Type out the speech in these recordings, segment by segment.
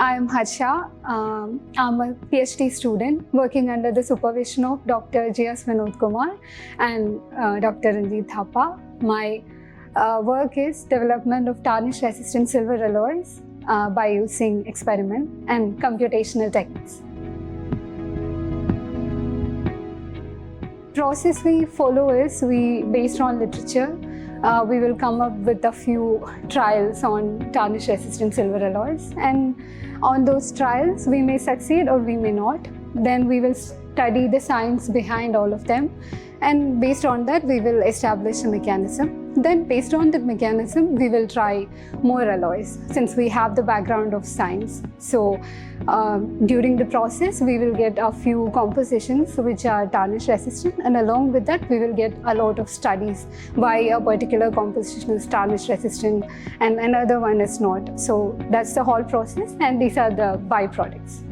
I'm Harsha. I'm a PhD student working under the supervision of Dr. G.S. Vinod Kumar and Dr. Ranjit Thapa. My work is development of tarnish-resistant silver alloys by using experiment and computational techniques. Process we follow is based on literature. We will come up with a few trials on tarnish-resistant silver alloys, and on those trials we may succeed or we may not. Then we will study the science behind all of them, and based on that we will establish a mechanism. Then based on that mechanism we will try more alloys, since we have the background of science. So during the process we will get a few compositions which are tarnish resistant, and along with that we will get a lot of studies why a particular composition is tarnish resistant and another one is not. So that's the whole process, and these are the byproducts.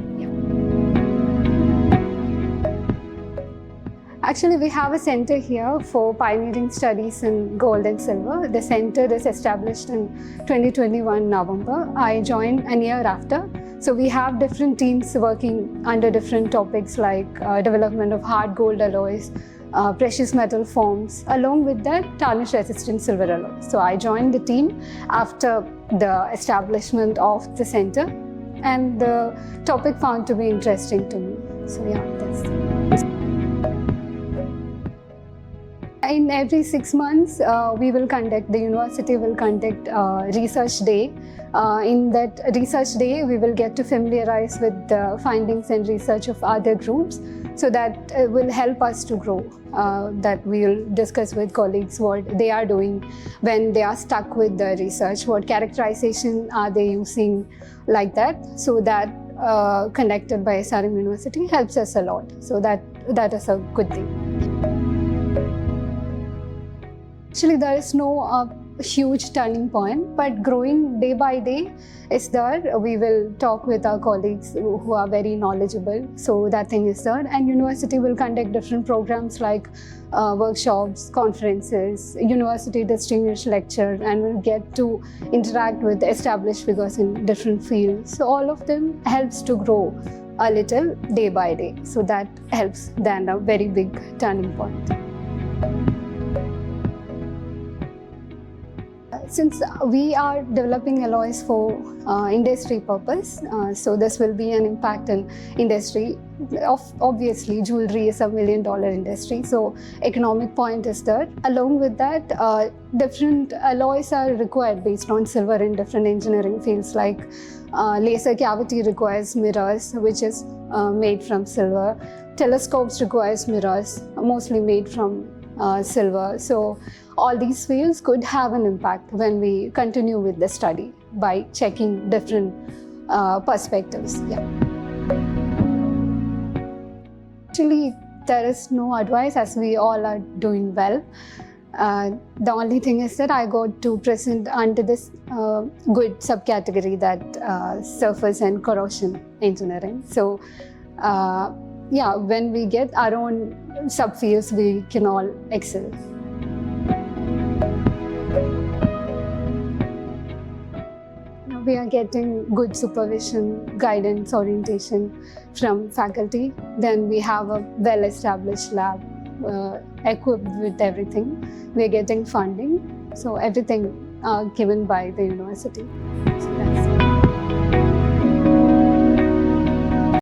Actually, we have a center here for pioneering studies in gold and silver. The center is established in 2021 November. I joined a year after. So we have different teams working under different topics like development of hard gold alloys, precious metal forms, along with that tarnish-resistant silver alloys. So I joined the team after the establishment of the center, and the topic found to be interesting to me. So yeah, that's. In every 6 months, the university will conduct a research day. In that research day, we will get to familiarize with the findings and research of other groups, so that will help us to grow. That we will discuss with colleagues what they are doing when they are stuck with the research, what characterization are they using, like that. So that conducted by SRM University helps us a lot. So that is a good thing. Actually, there is no huge turning point, but growing day by day is there. We will talk with our colleagues who are very knowledgeable, so that thing is there. And university will conduct different programs like workshops, conferences, university distinguished lecture, and we'll get to interact with established figures in different fields. So all of them helps to grow a little day by day. So that helps than a very big turning point. Since we are developing alloys for industry purpose, so this will be an impact in industry. Obviously, jewelry is $1 million industry, so economic point is there. Along with that, different alloys are required based on silver in different engineering fields, like laser cavity requires mirrors, which is made from silver. Telescopes requires mirrors, mostly made from silver. So all these fields could have an impact when we continue with the study by checking different perspectives. Yeah. Actually, there is no advice, as we all are doing well. The only thing is that I got to present under this good subcategory, that surface and corrosion engineering. So yeah, when we get our own subfields, we can all excel. We are getting good supervision, guidance, orientation from faculty. Then we have a well-established lab equipped with everything. We are getting funding, so everything given by the university.